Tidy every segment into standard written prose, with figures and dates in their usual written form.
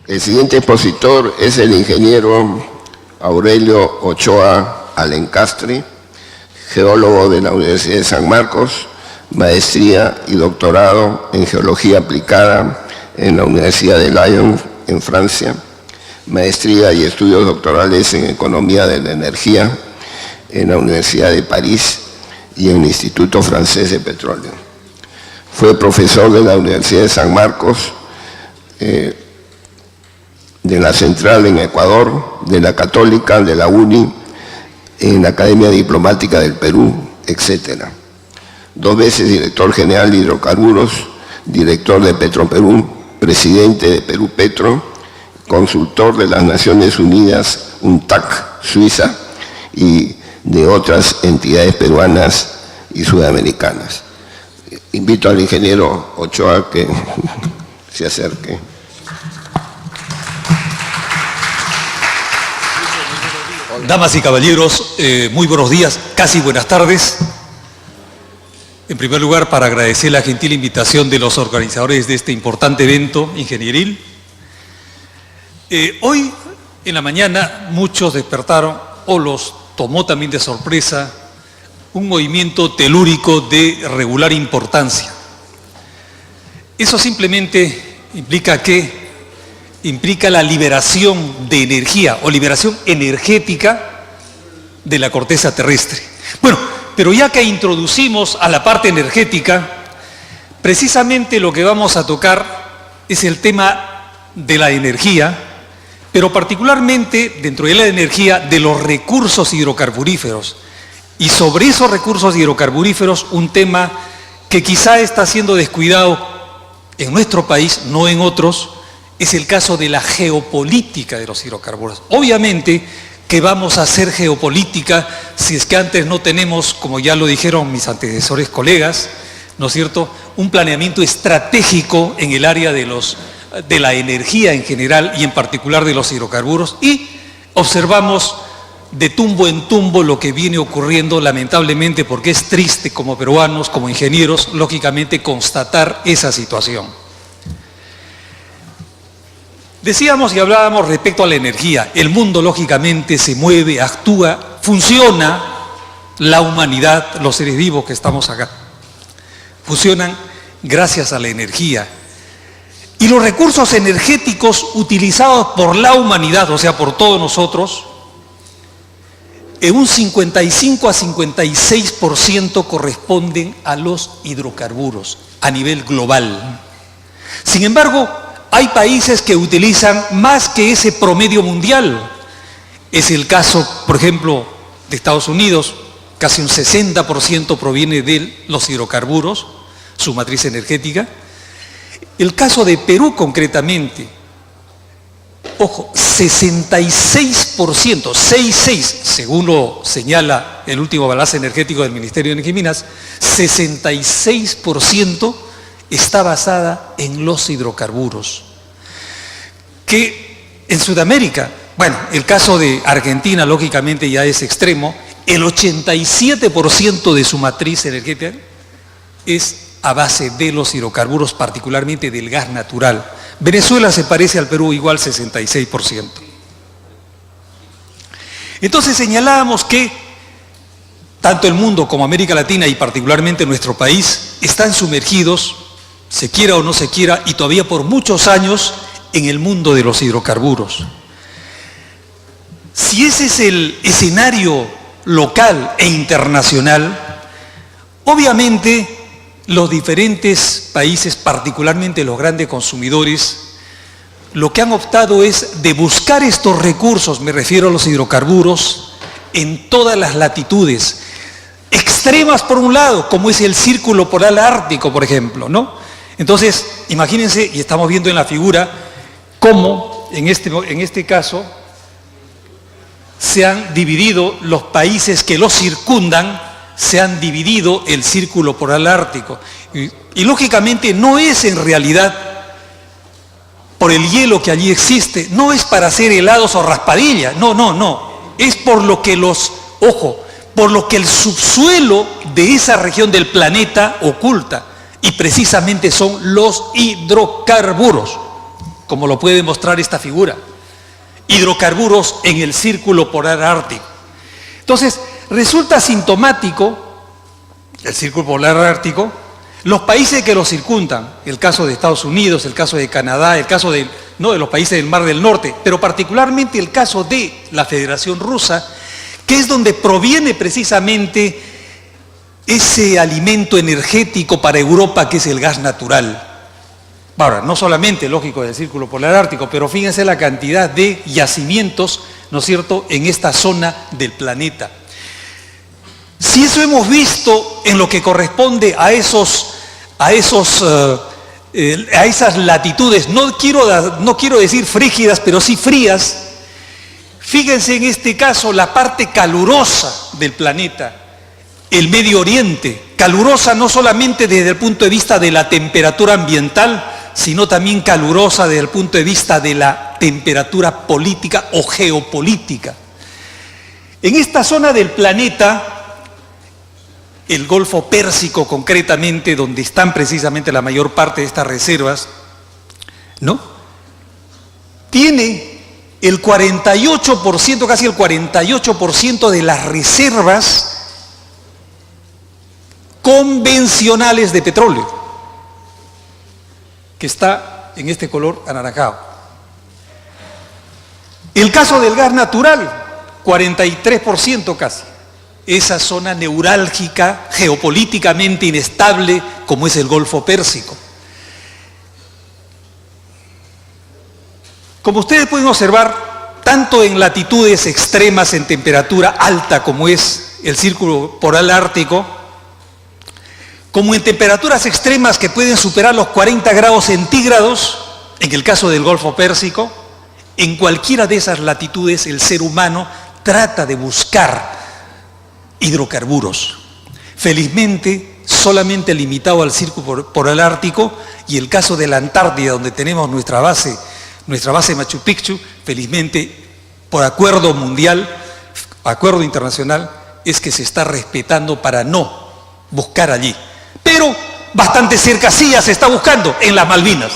El siguiente expositor es el ingeniero Aurelio Ochoa Alencastre, geólogo de la Universidad de San Marcos, maestría y doctorado en Geología Aplicada en la Universidad de Lyon, en Francia, maestría y estudios doctorales en Economía de la Energía en la Universidad de París y en el Instituto Francés de Petróleo. Fue profesor de la Universidad de San Marcos, de la Central en Ecuador, de la Católica, de la UNI, en la Academia Diplomática del Perú, etc. 2 veces director general de Hidrocarburos, director de Petroperú, presidente de Perú Petro, consultor de las Naciones Unidas, UNTAC, Suiza, y de otras entidades peruanas y sudamericanas. Invito al ingeniero Ochoa a que se acerque. Damas y caballeros, muy buenos días, casi buenas tardes. En primer lugar, para agradecer la gentil invitación de los organizadores de este importante evento ingenieril. Hoy en la mañana muchos despertaron o los tomó también de sorpresa un movimiento telúrico de regular importancia. Eso simplemente implica la liberación de energía o liberación energética de la corteza terrestre. Bueno, pero ya que introducimos a la parte energética, precisamente lo que vamos a tocar es el tema de la energía, pero particularmente dentro de la energía de los recursos hidrocarburíferos. Y sobre esos recursos hidrocarburíferos, un tema que quizá está siendo descuidado en nuestro país, no en otros, es el caso de la geopolítica de los hidrocarburos. Obviamente que vamos a hacer geopolítica si es que antes no tenemos, como ya lo dijeron mis antecesores colegas, ¿no es cierto?, un planeamiento estratégico en el área de la energía en general y en particular de los hidrocarburos, y observamos de tumbo en tumbo lo que viene ocurriendo, lamentablemente, porque es triste como peruanos, como ingenieros, lógicamente constatar esa situación. Decíamos y hablábamos respecto a la energía. El mundo lógicamente se mueve, actúa, funciona. La humanidad, los seres vivos que estamos acá, funcionan gracias a la energía. Y los recursos energéticos utilizados por la humanidad, o sea, por todos nosotros, en un 55 a 56% corresponden a los hidrocarburos a nivel global. Sin embargo, hay países que utilizan más que ese promedio mundial. Es el caso, por ejemplo, de Estados Unidos, casi un 60% proviene de los hidrocarburos, su matriz energética. El caso de Perú concretamente, ojo, 66%, 66%, según lo señala el último balance energético del Ministerio de Energía y Minas, 66% está basada en los hidrocarburos. Que en Sudamérica, bueno, el caso de Argentina lógicamente ya es extremo, el 87% de su matriz energética es a base de los hidrocarburos, particularmente del gas natural. Venezuela se parece al Perú, igual 66%. Entonces señalábamos que tanto el mundo como América Latina y particularmente nuestro país están sumergidos, se quiera o no se quiera, y todavía por muchos años, en el mundo de los hidrocarburos. Si ese es el escenario local e internacional, obviamente los diferentes países, particularmente los grandes consumidores, lo que han optado es de buscar estos recursos, me refiero a los hidrocarburos, en todas las latitudes, extremas por un lado, como es el Círculo Polar Ártico, por ejemplo, ¿no? Entonces, imagínense, y estamos viendo en la figura, cómo en este caso se han dividido los países que los circundan, se han dividido el Círculo Polar Ártico. Y lógicamente no es en realidad por el hielo que allí existe, no es para hacer helados o raspadillas, no. Es por lo que por lo que el subsuelo de esa región del planeta oculta, y precisamente son los hidrocarburos. como lo puede mostrar esta figura. Hidrocarburos en el círculo polar ártico. Entonces, resulta sintomático, el círculo polar ártico, los países que lo circundan, el caso de Estados Unidos, el caso de Canadá, el caso de los países del Mar del Norte, pero particularmente el caso de la Federación Rusa, que es donde proviene precisamente ese alimento energético para Europa que es el gas natural. Ahora, no solamente, lógico, del círculo polar ártico, pero fíjense la cantidad de yacimientos, ¿no es cierto?, en esta zona del planeta. Si eso hemos visto en lo que corresponde a esas latitudes, no quiero decir frígidas, pero sí frías, fíjense en este caso la parte calurosa del planeta, el Medio Oriente, calurosa no solamente desde el punto de vista de la temperatura ambiental, sino también calurosa desde el punto de vista de la temperatura política o geopolítica. En esta zona del planeta, el Golfo Pérsico concretamente, donde están precisamente la mayor parte de estas reservas, ¿no?, tiene el 48%, casi el 48% de las reservas convencionales de petróleo, que está en este color anaranjado. El caso del gas natural, 43% casi. Esa zona neurálgica, geopolíticamente inestable, como es el Golfo Pérsico. Como ustedes pueden observar, tanto en latitudes extremas en temperatura alta, como es el círculo polar ártico, como en temperaturas extremas que pueden superar los 40 grados centígrados, en el caso del Golfo Pérsico, en cualquiera de esas latitudes el ser humano trata de buscar hidrocarburos. Felizmente, solamente limitado al círculo polar ártico y el caso de la Antártida, donde tenemos nuestra base Machu Picchu, felizmente, por acuerdo mundial, acuerdo internacional, es que se está respetando para no buscar allí. Pero bastante cerca sí ya se está buscando, en las Malvinas.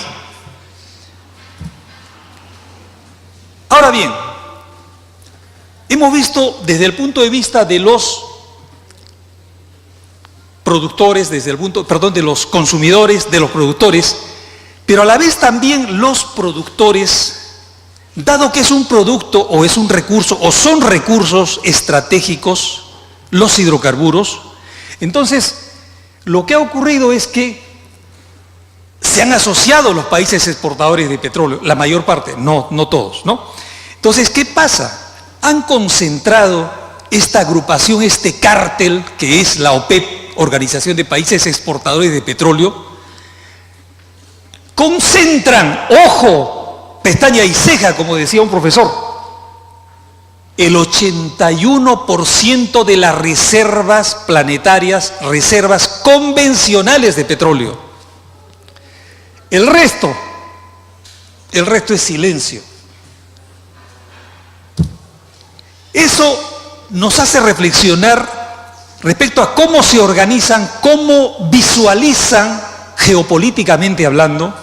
Ahora bien, hemos visto desde el punto de vista de los productores, de los consumidores, de los productores, pero a la vez también los productores, dado que es un producto o es un recurso o son recursos estratégicos, los hidrocarburos, entonces lo que ha ocurrido es que se han asociado los países exportadores de petróleo, la mayor parte, no todos, ¿no? Entonces, ¿qué pasa? Han concentrado esta agrupación, este cártel que es la OPEP, Organización de Países Exportadores de Petróleo, concentran, ojo, pestaña y ceja, como decía un profesor, el 81% de las reservas planetarias, reservas convencionales de petróleo. El resto es silencio. Eso nos hace reflexionar respecto a cómo se organizan, cómo visualizan, geopolíticamente hablando,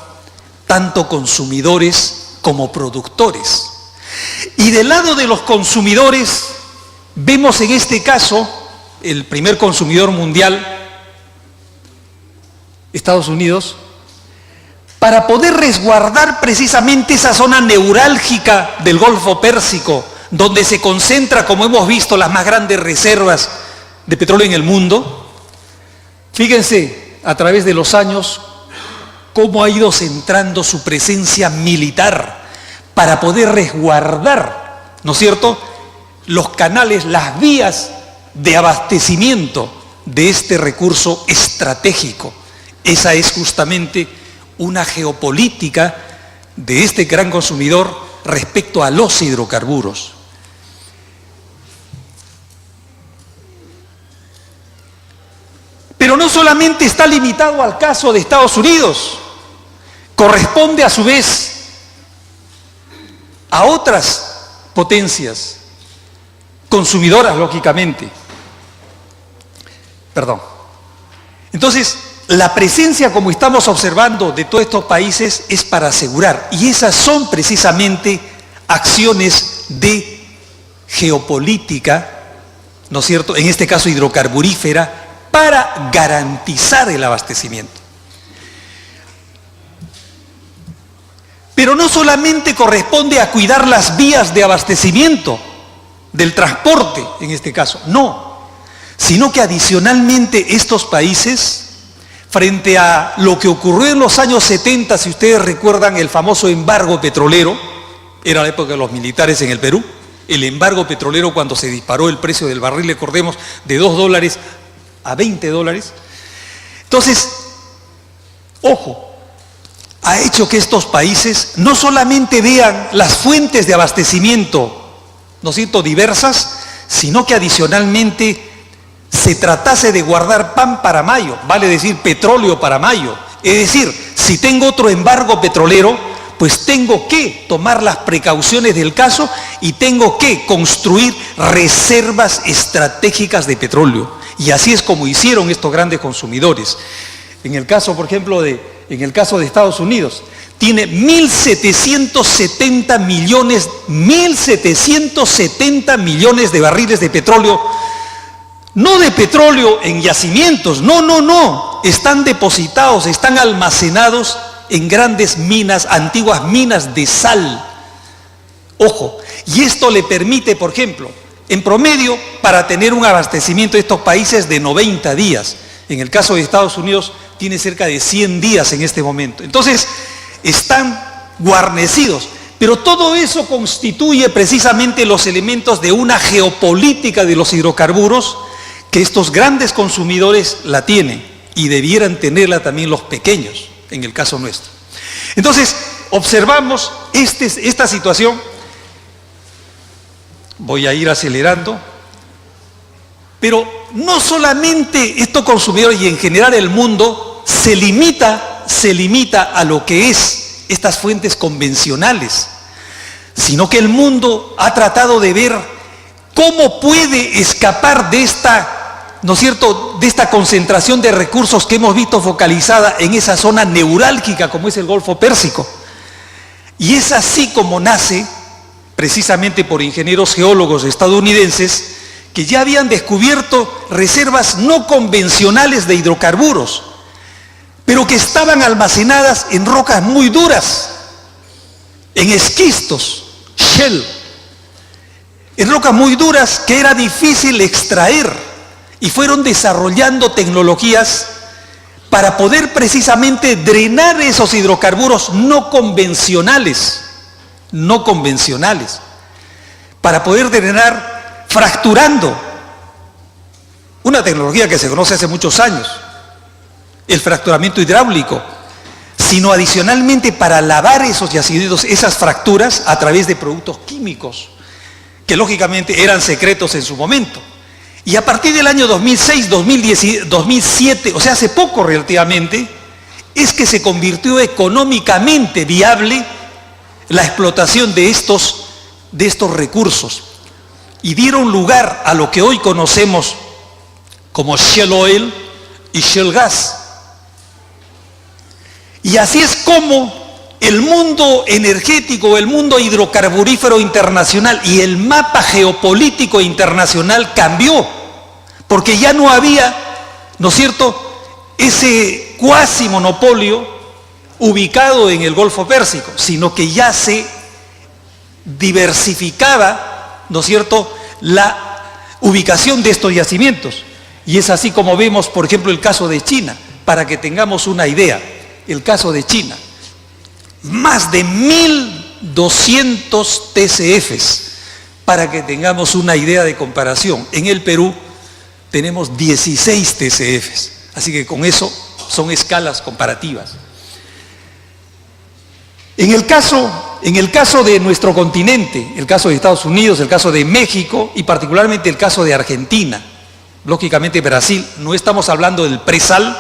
tanto consumidores como productores. Y del lado de los consumidores, vemos en este caso, el primer consumidor mundial, Estados Unidos, para poder resguardar precisamente esa zona neurálgica del Golfo Pérsico, donde se concentra, como hemos visto, las más grandes reservas de petróleo en el mundo. Fíjense, a través de los años, cómo ha ido centrando su presencia militar para poder resguardar, ¿no es cierto?, los canales, las vías de abastecimiento de este recurso estratégico. Esa es justamente una geopolítica de este gran consumidor respecto a los hidrocarburos. Pero no solamente está limitado al caso de Estados Unidos, corresponde a su vez a otras potencias consumidoras, lógicamente. Entonces, la presencia, como estamos observando, de todos estos países es para asegurar, y esas son precisamente acciones de geopolítica, ¿no es cierto?, en este caso hidrocarburífera, para garantizar el abastecimiento. Pero no solamente corresponde a cuidar las vías de abastecimiento, del transporte en este caso, no, sino que adicionalmente estos países, frente a lo que ocurrió en los años 70, si ustedes recuerdan el famoso embargo petrolero, era la época de los militares en el Perú, el embargo petrolero cuando se disparó el precio del barril, recordemos, de $2 a $20. Entonces, ojo, ha hecho que estos países no solamente vean las fuentes de abastecimiento, ¿no es cierto?, diversas, sino que adicionalmente se tratase de guardar pan para mayo, vale decir petróleo para mayo. Es decir, si tengo otro embargo petrolero, pues tengo que tomar las precauciones del caso y tengo que construir reservas estratégicas de petróleo. Y así es como hicieron estos grandes consumidores. En el caso, por ejemplo, en el caso de Estados Unidos, tiene 1.770 millones de barriles de petróleo, no de petróleo en yacimientos, no, están depositados, están almacenados en grandes minas, antiguas minas de sal. Ojo, y esto le permite, por ejemplo, en promedio, para tener un abastecimiento de estos países de 90 días. En el caso de Estados Unidos, tiene cerca de 100 días en este momento. Entonces, están guarnecidos. Pero todo eso constituye precisamente los elementos de una geopolítica de los hidrocarburos que estos grandes consumidores la tienen y debieran tenerla también los pequeños, en el caso nuestro. Entonces, observamos esta situación. Voy a ir acelerando. Pero no solamente estos consumidores y en general el mundo se limita a lo que es estas fuentes convencionales, sino que el mundo ha tratado de ver cómo puede escapar de esta, ¿no es cierto?, de esta concentración de recursos que hemos visto focalizada en esa zona neurálgica como es el Golfo Pérsico. Y es así como nace, precisamente por ingenieros geólogos estadounidenses, que ya habían descubierto reservas no convencionales de hidrocarburos, pero que estaban almacenadas en rocas muy duras, en esquistos, shale, en rocas muy duras que era difícil extraer, y fueron desarrollando tecnologías para poder precisamente drenar esos hidrocarburos no convencionales, para poder drenar fracturando, una tecnología que se conoce hace muchos años, el fracturamiento hidráulico, sino adicionalmente para lavar esos yacimientos, esas fracturas a través de productos químicos, que lógicamente eran secretos en su momento. Y a partir del año 2006, 2007, o sea, hace poco relativamente, es que se convirtió económicamente viable la explotación de estos recursos. Y dieron lugar a lo que hoy conocemos como shale oil y shale gas. Y así es como el mundo energético, el mundo hidrocarburífero internacional y el mapa geopolítico internacional cambió, porque ya no había, ¿no es cierto?, ese cuasi monopolio ubicado en el Golfo Pérsico, sino que ya se diversificaba, ¿no es cierto?, la ubicación de estos yacimientos. Y es así como vemos, por ejemplo, el caso de China, para que tengamos una idea. El caso de China, más de 1.200 TCFs, para que tengamos una idea de comparación. En el Perú tenemos 16 TCFs, así que con eso son escalas comparativas. En el caso de nuestro continente, el caso de Estados Unidos, el caso de México y particularmente el caso de Argentina, lógicamente Brasil, no estamos hablando del presal,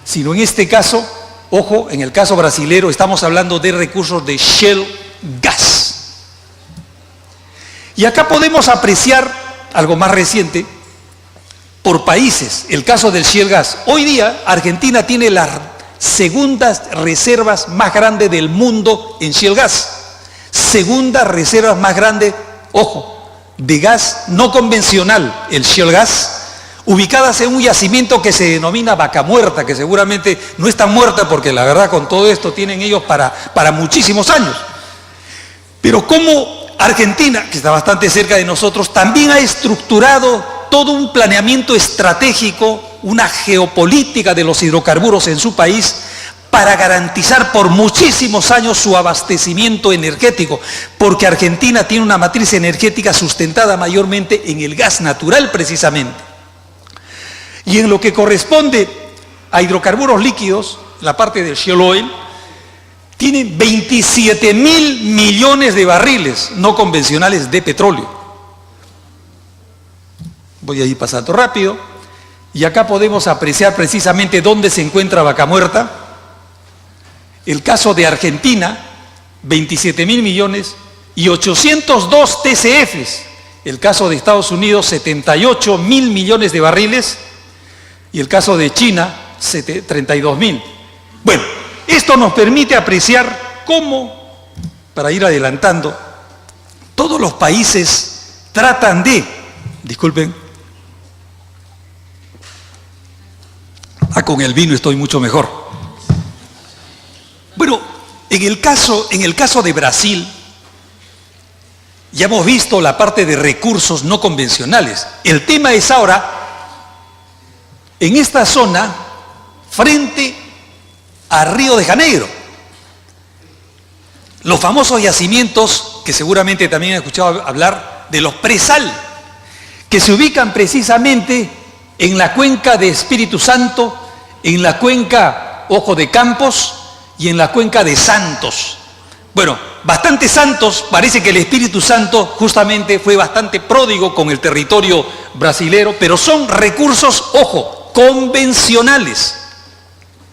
sino en este caso, ojo, en el caso brasilero estamos hablando de recursos de shale gas. Y acá podemos apreciar algo más reciente, por países, el caso del shale gas. Hoy día Argentina tiene las segundas reservas más grandes del mundo en shale gas. Segundas reservas más grandes, ojo, de gas no convencional, el shale gas, ubicadas en un yacimiento que se denomina Vaca Muerta, que seguramente no está muerta porque la verdad con todo esto tienen ellos para muchísimos años. Pero como Argentina, que está bastante cerca de nosotros, también ha estructurado todo un planeamiento estratégico, una geopolítica de los hidrocarburos en su país para garantizar por muchísimos años su abastecimiento energético, porque Argentina tiene una matriz energética sustentada mayormente en el gas natural precisamente. Y en lo que corresponde a hidrocarburos líquidos, la parte del shale oil, tienen 27.000 millones de barriles no convencionales de petróleo. Voy a ir pasando rápido. Y acá podemos apreciar precisamente dónde se encuentra Vaca Muerta. El caso de Argentina, 27.000 millones y 802 TCFs. El caso de Estados Unidos, 78.000 millones de barriles. Y el caso de China, 32.000. Bueno, esto nos permite apreciar cómo, para ir adelantando, todos los países tratan de, disculpen, con el vino estoy mucho mejor. Bueno, en el caso de Brasil, ya hemos visto la parte de recursos no convencionales. El tema es ahora, en esta zona, frente a Río de Janeiro, los famosos yacimientos, que seguramente también han escuchado hablar, de los presal, que se ubican precisamente en la cuenca de Espíritu Santo, en la cuenca Ojo de Campos y en la cuenca de Santos. Bueno, bastante santos, parece que el Espíritu Santo justamente fue bastante pródigo con el territorio brasilero, pero son recursos, ojo, convencionales.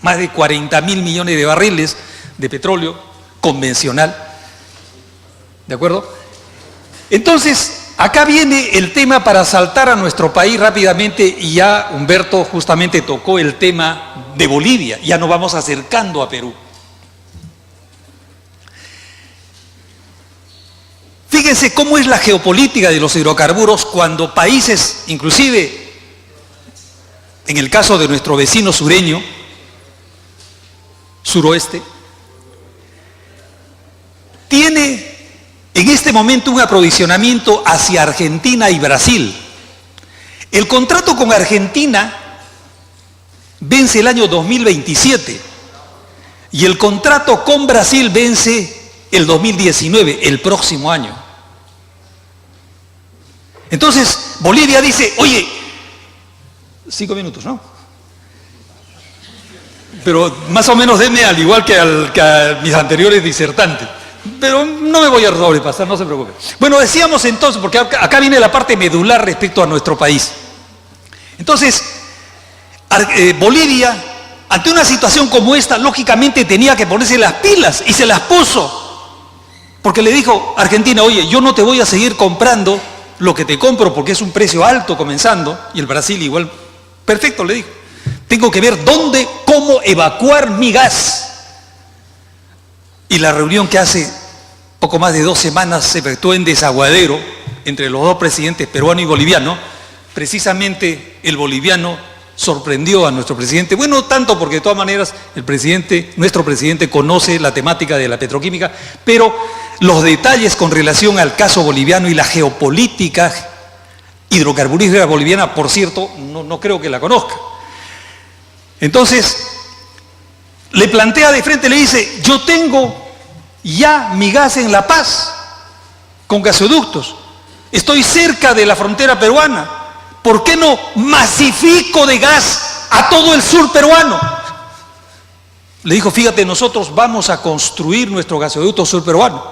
Más de 40.000 millones de barriles de petróleo convencional. ¿De acuerdo? Entonces, acá viene el tema para saltar a nuestro país rápidamente, y ya Humberto justamente tocó el tema de Bolivia, ya nos vamos acercando a Perú. Fíjense cómo es la geopolítica de los hidrocarburos cuando países, inclusive en el caso de nuestro vecino sureño, suroeste, tiene en este momento un aprovisionamiento hacia Argentina y Brasil. El contrato con Argentina vence el año 2027 y el contrato con Brasil vence el 2019, el próximo año. Entonces, Bolivia dice, oye, 5 minutos, ¿no? Pero más o menos denme al igual que a mis anteriores disertantes. Pero no me voy a sobrepasar, no se preocupe. Bueno, decíamos entonces, porque acá viene la parte medular respecto a nuestro país. Entonces, Bolivia, ante una situación como esta, lógicamente tenía que ponerse las pilas, y se las puso. Porque le dijo a Argentina, oye, yo no te voy a seguir comprando lo que te compro porque es un precio alto comenzando, y el Brasil igual, perfecto, le dijo. Tengo que ver dónde, cómo evacuar mi gas. Y la reunión que hace poco más de 2 semanas se efectuó en Desaguadero, entre los dos presidentes peruano y boliviano. Precisamente el boliviano sorprendió a nuestro presidente, bueno, tanto porque de todas maneras nuestro presidente conoce la temática de la petroquímica, pero los detalles con relación al caso boliviano y la geopolítica hidrocarburífera boliviana, por cierto, no creo que la conozca. Entonces, le plantea de frente, le dice, yo tengo ya mi gas en La Paz, con gasoductos, estoy cerca de la frontera peruana, ¿por qué no masifico de gas a todo el sur peruano? Le dijo, fíjate, nosotros vamos a construir nuestro gasoducto sur peruano.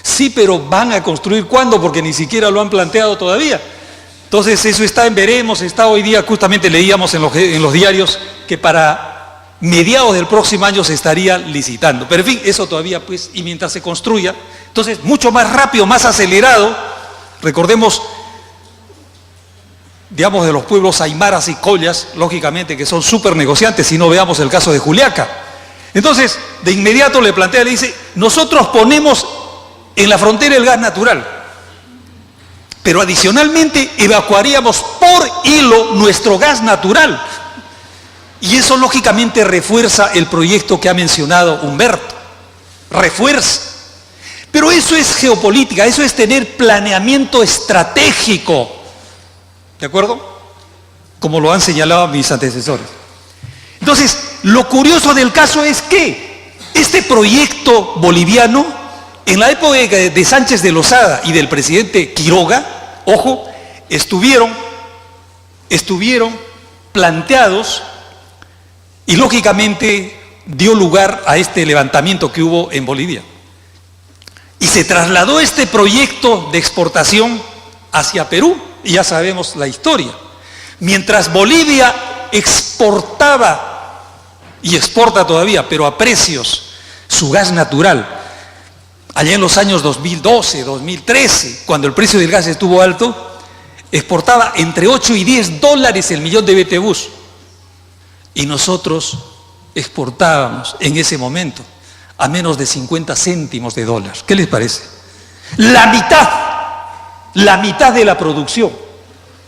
Sí, pero ¿van a construir cuándo? Porque ni siquiera lo han planteado todavía. Entonces eso está en veremos, está hoy día, justamente leíamos en los diarios que para mediados del próximo año se estaría licitando. Pero en fin, eso todavía pues, y mientras se construya, entonces mucho más rápido, más acelerado, recordemos, digamos, de los pueblos aymaras y collas, lógicamente que son súper negociantes, si no veamos el caso de Juliaca. Entonces, de inmediato le plantea, le dice, nosotros ponemos en la frontera el gas natural, pero adicionalmente evacuaríamos por hilo nuestro gas natural. Y eso lógicamente refuerza el proyecto que ha mencionado Humberto, refuerza. Pero eso es geopolítica, eso es tener planeamiento estratégico, ¿de acuerdo? Como lo han señalado mis antecesores. Entonces, lo curioso del caso es que este proyecto boliviano, en la época de Sánchez de Lozada y del presidente Quiroga, ojo, estuvieron planteados y lógicamente dio lugar a este levantamiento que hubo en Bolivia. Y se trasladó este proyecto de exportación hacia Perú, y ya sabemos la historia. Mientras Bolivia exportaba, y exporta todavía, pero a precios, su gas natural, allá en los años 2012, 2013, cuando el precio del gas estuvo alto, exportaba entre 8 y 10 dólares el millón de BTUs. Y nosotros exportábamos en ese momento a menos de 50 céntimos de dólar. ¿Qué les parece? La mitad de la producción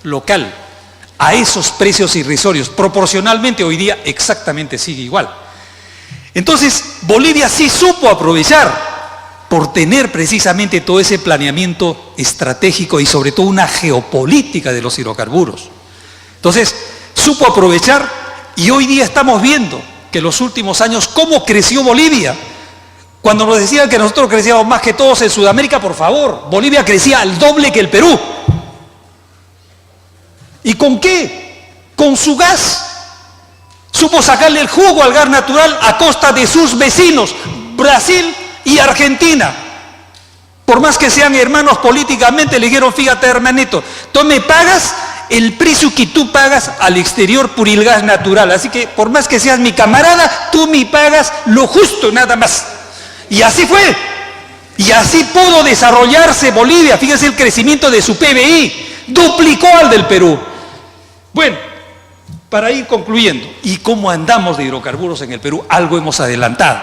local a esos precios irrisorios. Proporcionalmente hoy día exactamente sigue igual. Entonces, Bolivia sí supo aprovechar por tener precisamente todo ese planeamiento estratégico y sobre todo una geopolítica de los hidrocarburos. Entonces, supo aprovechar y hoy día estamos viendo que en los últimos años cómo creció Bolivia. Cuando nos decían que nosotros crecíamos más que todos en Sudamérica, por favor, Bolivia crecía al doble que el Perú. ¿Y con qué? Con su gas. Supo sacarle el jugo al gas natural a costa de sus vecinos, Brasil y Argentina. Por más que sean hermanos políticamente, le dijeron, fíjate hermanito, tú me pagas el precio que tú pagas al exterior por el gas natural. Así que por más que seas mi camarada, tú me pagas lo justo, nada más. Y así fue. Y así pudo desarrollarse Bolivia. Fíjense el crecimiento de su PBI. Duplicó al del Perú. Bueno, para ir concluyendo, ¿y cómo andamos de hidrocarburos en el Perú? Algo hemos adelantado.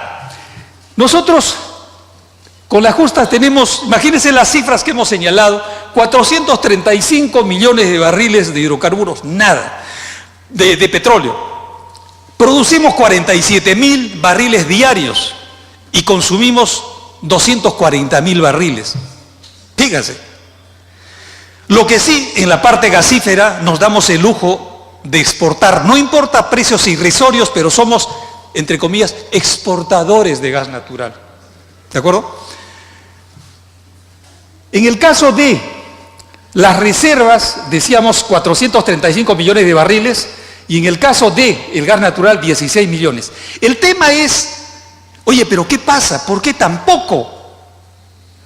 Nosotros, con las justas tenemos, imagínense las cifras que hemos señalado, 435 millones de barriles de hidrocarburos, nada, de petróleo. Producimos 47.000 barriles diarios y consumimos 240.000 barriles. Fíjense. Lo que sí, en la parte gasífera nos damos el lujo de exportar. No importa precios irrisorios, pero somos, entre comillas, exportadores de gas natural. ¿De acuerdo? En el caso de las reservas, decíamos 435 millones de barriles, y en el caso de el gas natural, 16 millones. El tema es, oye, pero ¿qué pasa? ¿Por qué tan poco?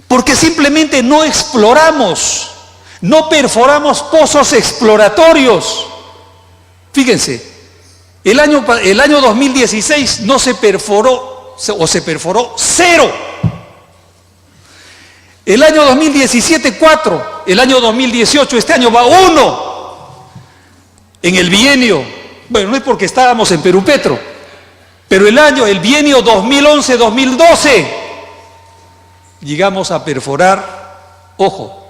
Porque simplemente no exploramos. No perforamos pozos exploratorios. Fíjense, el año 2016 no se perforó, o se perforó 0. El año 2017, 4. El año 2018, este año va 1. En el bienio, bueno, no es porque estábamos en Perú Petro, pero el bienio 2011-2012, llegamos a perforar, ojo,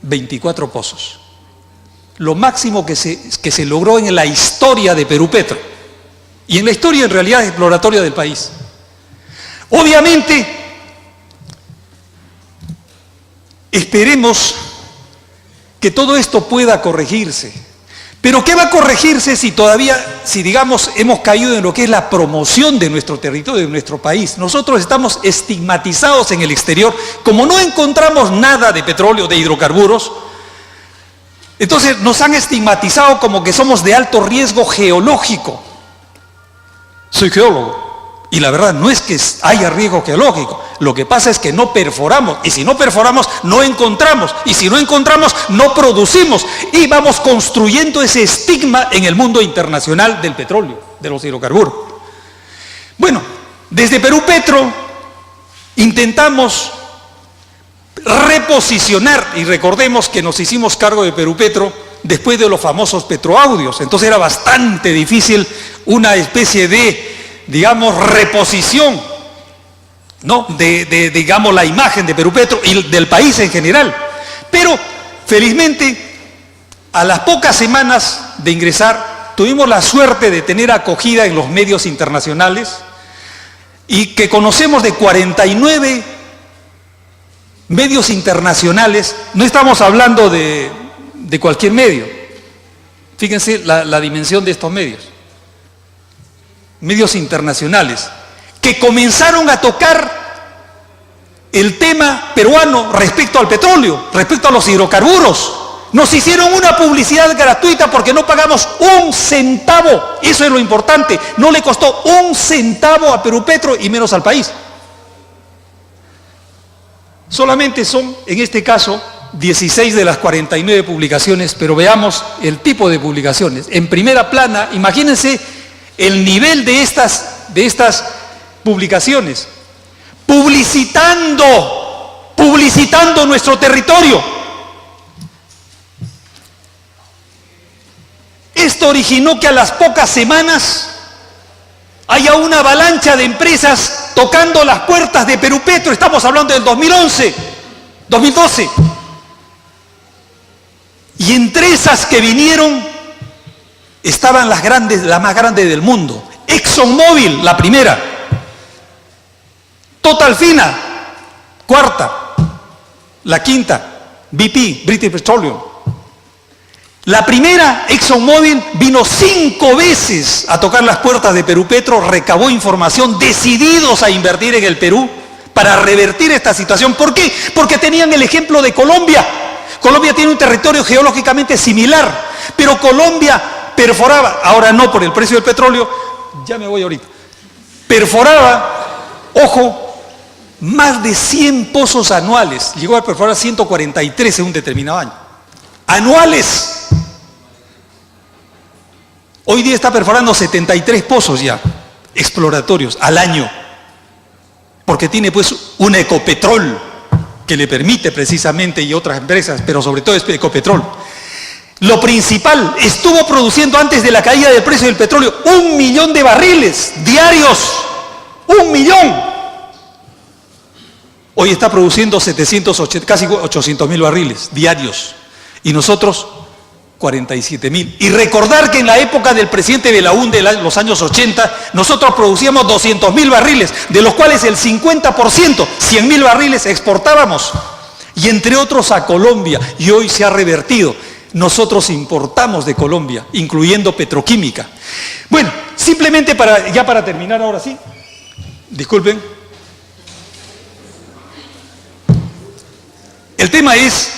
24 pozos. Lo máximo que se logró en la historia de Perú Petro. Y en la historia en realidad exploratoria del país. Obviamente, esperemos que todo esto pueda corregirse. Pero ¿qué va a corregirse si digamos, hemos caído en lo que es la promoción de nuestro territorio, de nuestro país? Nosotros estamos estigmatizados en el exterior, como no encontramos nada de petróleo, de hidrocarburos, entonces nos han estigmatizado como que somos de alto riesgo geológico. Soy geólogo. Y la verdad no es que haya riesgo geológico, lo que pasa es que no perforamos, y si no perforamos no encontramos, y si no encontramos no producimos, y vamos construyendo ese estigma en el mundo internacional del petróleo, de los hidrocarburos. Bueno, desde Perú Petro intentamos reposicionar, y recordemos que nos hicimos cargo de Perú Petro después de los famosos petroaudios. Entonces era bastante difícil una especie de, digamos, reposición, ¿no?, digamos, la imagen de Perú Petro y del país en general. Pero, felizmente, a las pocas semanas de ingresar, tuvimos la suerte de tener acogida en los medios internacionales y que conocemos de 49 medios internacionales. No estamos hablando de cualquier medio. Fíjense la dimensión de estos medios. Medios internacionales que comenzaron a tocar el tema peruano respecto al petróleo, respecto a los hidrocarburos. Nos hicieron una publicidad gratuita porque no pagamos un centavo. Eso es lo importante. No le costó un centavo a Perú Petro y menos al país. Solamente son, en este caso, 16 de las 49 publicaciones, pero veamos el tipo de publicaciones. En primera plana, imagínense el nivel de estas publicaciones. Publicitando nuestro territorio. Esto originó que a las pocas semanas haya una avalancha de empresas tocando las puertas de Perú Petro. Estamos hablando del 2011, 2012. Y entre esas que vinieron estaban las más grandes del mundo. ExxonMobil, la primera. Total Fina, cuarta. La quinta, BP, British Petroleum. La primera, ExxonMobil, vino 5 veces a tocar las puertas de Perú Petro, recabó información, decididos a invertir en el Perú para revertir esta situación. ¿Por qué? Porque tenían el ejemplo de Colombia. Colombia tiene un territorio geológicamente similar, pero Colombia perforaba, ahora no por el precio del petróleo, ya me voy ahorita, perforaba, ojo, más de 100 pozos anuales, llegó a perforar 143 en un determinado año, anuales. Hoy día está perforando 73 pozos ya, exploratorios, al año, porque tiene pues un Ecopetrol que le permite precisamente, y otras empresas, pero sobre todo es Ecopetrol. Lo principal, estuvo produciendo antes de la caída del precio del petróleo 1 millón de barriles diarios, 1 millón. Hoy está produciendo 780, casi 800.000 barriles diarios, y nosotros 47.000. Y recordar que en la época del presidente Belaúnde, de los años 80, nosotros producíamos 200.000 barriles, de los cuales el 50%, 100.000 barriles exportábamos, y entre otros a Colombia, y hoy se ha revertido. Nosotros importamos de Colombia, incluyendo petroquímica. Bueno, simplemente para terminar ahora sí, disculpen. El tema es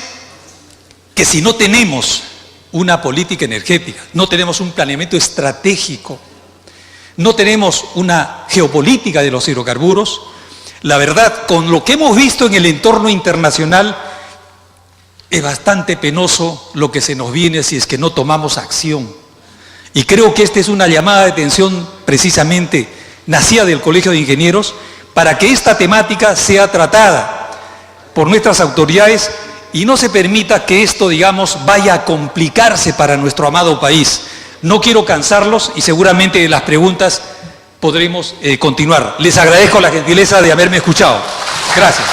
que si no tenemos una política energética, no tenemos un planeamiento estratégico, no tenemos una geopolítica de los hidrocarburos, la verdad, con lo que hemos visto en el entorno internacional, es bastante penoso lo que se nos viene si es que no tomamos acción. Y creo que esta es una llamada de atención precisamente nacida del Colegio de Ingenieros para que esta temática sea tratada por nuestras autoridades y no se permita que esto, digamos, vaya a complicarse para nuestro amado país. No quiero cansarlos y seguramente las preguntas podremos continuar. Les agradezco la gentileza de haberme escuchado. Gracias.